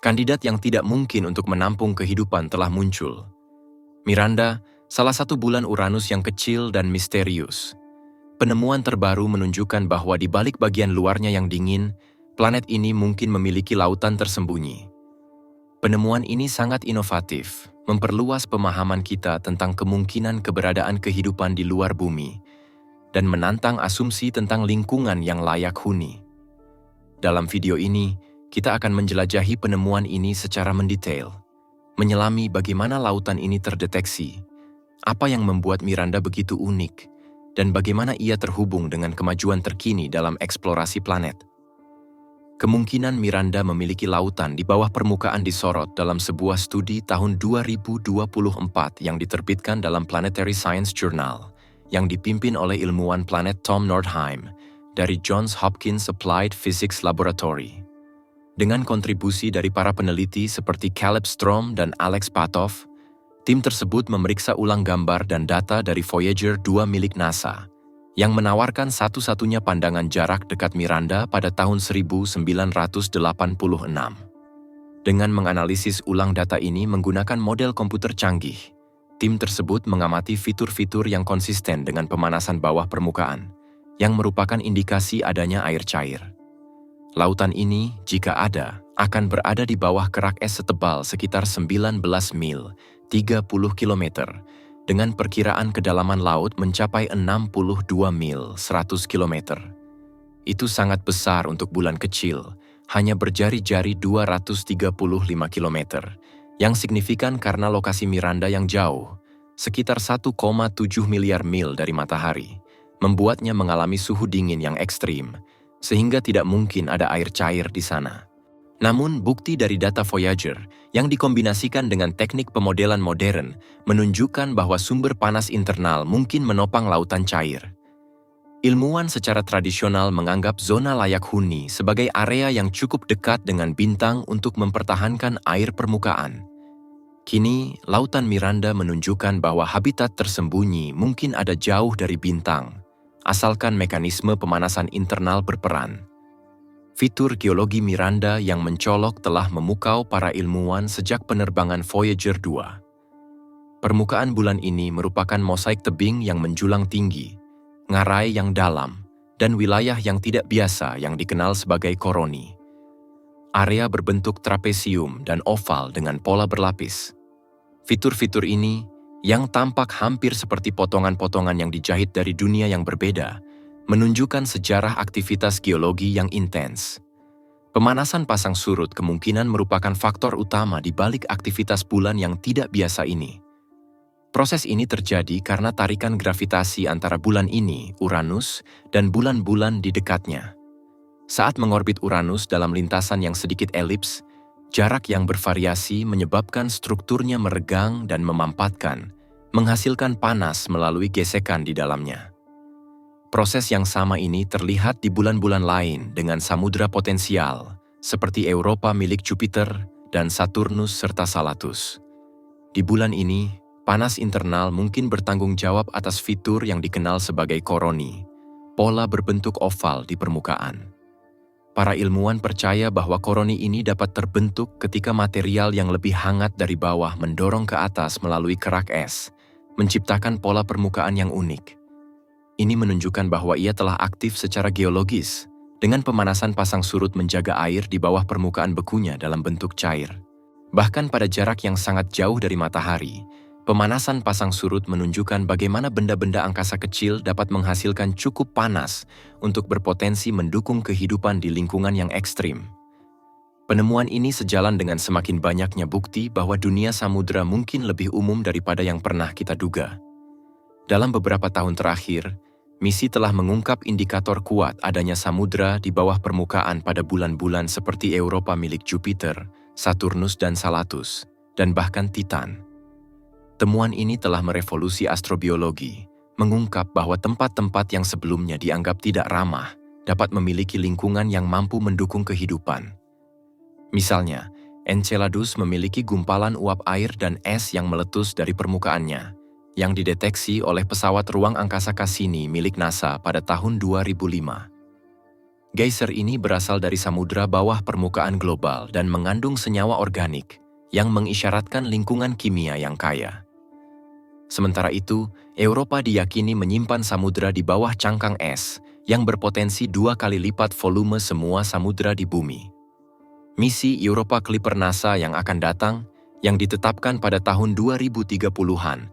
Kandidat yang tidak mungkin untuk menampung kehidupan telah muncul. Miranda, salah satu bulan Uranus yang kecil dan misterius. Penemuan terbaru menunjukkan bahwa di balik bagian luarnya yang dingin, planet ini mungkin memiliki lautan tersembunyi. Penemuan ini sangat inovatif, memperluas pemahaman kita tentang kemungkinan keberadaan kehidupan di luar bumi, dan menantang asumsi tentang lingkungan yang layak huni. Dalam video ini, kita akan menjelajahi penemuan ini secara mendetail, menyelami bagaimana lautan ini terdeteksi, apa yang membuat Miranda begitu unik, dan bagaimana ia terhubung dengan kemajuan terkini dalam eksplorasi planet. Kemungkinan Miranda memiliki lautan di bawah permukaan disorot dalam sebuah studi tahun 2024 yang diterbitkan dalam Planetary Science Journal, yang dipimpin oleh ilmuwan planet Tom Nordheim dari Johns Hopkins Applied Physics Laboratory. Dengan kontribusi dari para peneliti seperti Caleb Strom dan Alex Patov, tim tersebut memeriksa ulang gambar dan data dari Voyager 2 milik NASA, yang menawarkan satu-satunya pandangan jarak dekat Miranda pada tahun 1986. Dengan menganalisis ulang data ini menggunakan model komputer canggih, tim tersebut mengamati fitur-fitur yang konsisten dengan pemanasan bawah permukaan, yang merupakan indikasi adanya air cair. Lautan ini, jika ada, akan berada di bawah kerak es setebal sekitar 19 mil, 30 km, dengan perkiraan kedalaman laut mencapai 62 mil, 100 km. Itu sangat besar untuk bulan kecil, hanya berjari-jari 235 km, yang signifikan karena lokasi Miranda yang jauh, sekitar 1,7 miliar mil dari matahari, membuatnya mengalami suhu dingin yang ekstrim, sehingga tidak mungkin ada air cair di sana. Namun, bukti dari data Voyager yang dikombinasikan dengan teknik pemodelan modern menunjukkan bahwa sumber panas internal mungkin menopang lautan cair. Ilmuwan secara tradisional menganggap zona layak huni sebagai area yang cukup dekat dengan bintang untuk mempertahankan air permukaan. Kini, lautan Miranda menunjukkan bahwa habitat tersembunyi mungkin ada jauh dari bintang, asalkan mekanisme pemanasan internal berperan. Fitur geologi Miranda yang mencolok telah memukau para ilmuwan sejak penerbangan Voyager 2. Permukaan bulan ini merupakan mosaik tebing yang menjulang tinggi, ngarai yang dalam, dan wilayah yang tidak biasa yang dikenal sebagai koroni. Area berbentuk trapesium dan oval dengan pola berlapis. Fitur-fitur ini, yang tampak hampir seperti potongan-potongan yang dijahit dari dunia yang berbeda, menunjukkan sejarah aktivitas geologi yang intens. Pemanasan pasang surut kemungkinan merupakan faktor utama di balik aktivitas bulan yang tidak biasa ini. Proses ini terjadi karena tarikan gravitasi antara bulan ini, Uranus, dan bulan-bulan di dekatnya. Saat mengorbit Uranus dalam lintasan yang sedikit elips, jarak yang bervariasi menyebabkan strukturnya meregang dan memampatkan, menghasilkan panas melalui gesekan di dalamnya. Proses yang sama ini terlihat di bulan-bulan lain dengan samudra potensial, seperti Europa milik Jupiter dan Saturnus serta Salatus. Di bulan ini, panas internal mungkin bertanggung jawab atas fitur yang dikenal sebagai koroni, pola berbentuk oval di permukaan. Para ilmuwan percaya bahwa koroni ini dapat terbentuk ketika material yang lebih hangat dari bawah mendorong ke atas melalui kerak es, menciptakan pola permukaan yang unik. Ini menunjukkan bahwa ia telah aktif secara geologis, dengan pemanasan pasang surut menjaga air di bawah permukaan bekunya dalam bentuk cair. Bahkan pada jarak yang sangat jauh dari matahari, pemanasan pasang surut menunjukkan bagaimana benda-benda angkasa kecil dapat menghasilkan cukup panas untuk berpotensi mendukung kehidupan di lingkungan yang ekstrim. Penemuan ini sejalan dengan semakin banyaknya bukti bahwa dunia samudra mungkin lebih umum daripada yang pernah kita duga. Dalam beberapa tahun terakhir, misi telah mengungkap indikator kuat adanya samudra di bawah permukaan pada bulan-bulan seperti Europa milik Jupiter, Saturnus dan Salatus, dan bahkan Titan. Temuan ini telah merevolusi astrobiologi, mengungkap bahwa tempat-tempat yang sebelumnya dianggap tidak ramah dapat memiliki lingkungan yang mampu mendukung kehidupan. Misalnya, Enceladus memiliki gumpalan uap air dan es yang meletus dari permukaannya, yang dideteksi oleh pesawat ruang angkasa Cassini milik NASA pada tahun 2005. Geyser ini berasal dari samudera bawah permukaan global dan mengandung senyawa organik yang mengisyaratkan lingkungan kimia yang kaya. Sementara itu, Eropa diyakini menyimpan samudera di bawah cangkang es yang berpotensi 2 kali lipat volume semua samudera di bumi. Misi Europa Clipper NASA yang akan datang, yang ditetapkan pada tahun 2030-an,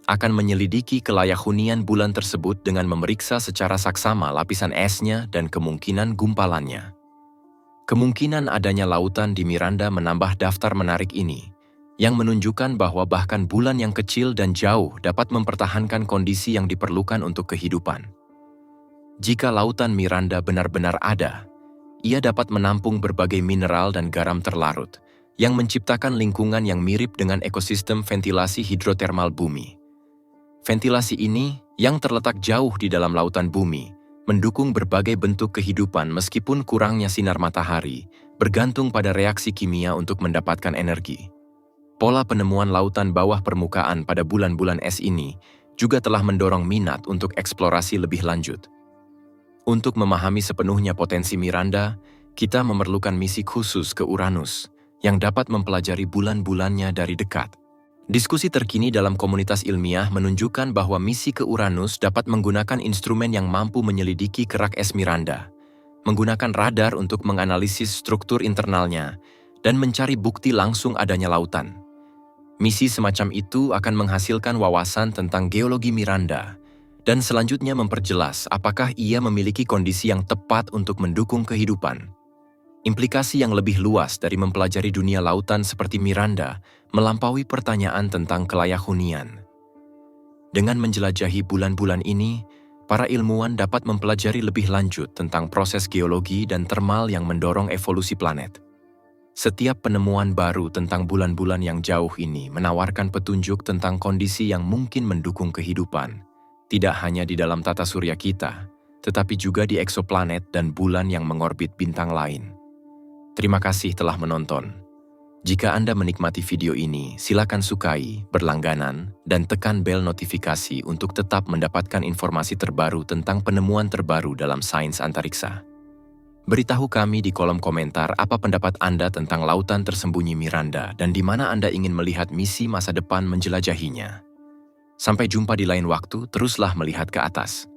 akan menyelidiki kelayak hunian bulan tersebut dengan memeriksa secara saksama lapisan esnya dan kemungkinan gumpalannya. Kemungkinan adanya lautan di Miranda menambah daftar menarik ini, yang menunjukkan bahwa bahkan bulan yang kecil dan jauh dapat mempertahankan kondisi yang diperlukan untuk kehidupan. Jika lautan Miranda benar-benar ada, ia dapat menampung berbagai mineral dan garam terlarut, yang menciptakan lingkungan yang mirip dengan ekosistem ventilasi hidrotermal bumi. Ventilasi ini, yang terletak jauh di dalam lautan bumi, mendukung berbagai bentuk kehidupan meskipun kurangnya sinar matahari, bergantung pada reaksi kimia untuk mendapatkan energi. Pola penemuan lautan bawah permukaan pada bulan-bulan es ini juga telah mendorong minat untuk eksplorasi lebih lanjut. Untuk memahami sepenuhnya potensi Miranda, kita memerlukan misi khusus ke Uranus, yang dapat mempelajari bulan-bulannya dari dekat. Diskusi terkini dalam komunitas ilmiah menunjukkan bahwa misi ke Uranus dapat menggunakan instrumen yang mampu menyelidiki kerak es Miranda, menggunakan radar untuk menganalisis struktur internalnya, dan mencari bukti langsung adanya lautan. Misi semacam itu akan menghasilkan wawasan tentang geologi Miranda, dan selanjutnya memperjelas apakah ia memiliki kondisi yang tepat untuk mendukung kehidupan. Implikasi yang lebih luas dari mempelajari dunia lautan seperti Miranda melampaui pertanyaan tentang kelayak hunian. Dengan menjelajahi bulan-bulan ini, para ilmuwan dapat mempelajari lebih lanjut tentang proses geologi dan termal yang mendorong evolusi planet. Setiap penemuan baru tentang bulan-bulan yang jauh ini menawarkan petunjuk tentang kondisi yang mungkin mendukung kehidupan, tidak hanya di dalam tata surya kita, tetapi juga di eksoplanet dan bulan yang mengorbit bintang lain. Terima kasih telah menonton. Jika Anda menikmati video ini, silakan sukai, berlangganan, dan tekan bel notifikasi untuk tetap mendapatkan informasi terbaru tentang penemuan terbaru dalam sains antariksa. Beritahu kami di kolom komentar apa pendapat Anda tentang lautan tersembunyi Miranda dan di mana Anda ingin melihat misi masa depan menjelajahinya. Sampai jumpa di lain waktu, teruslah melihat ke atas.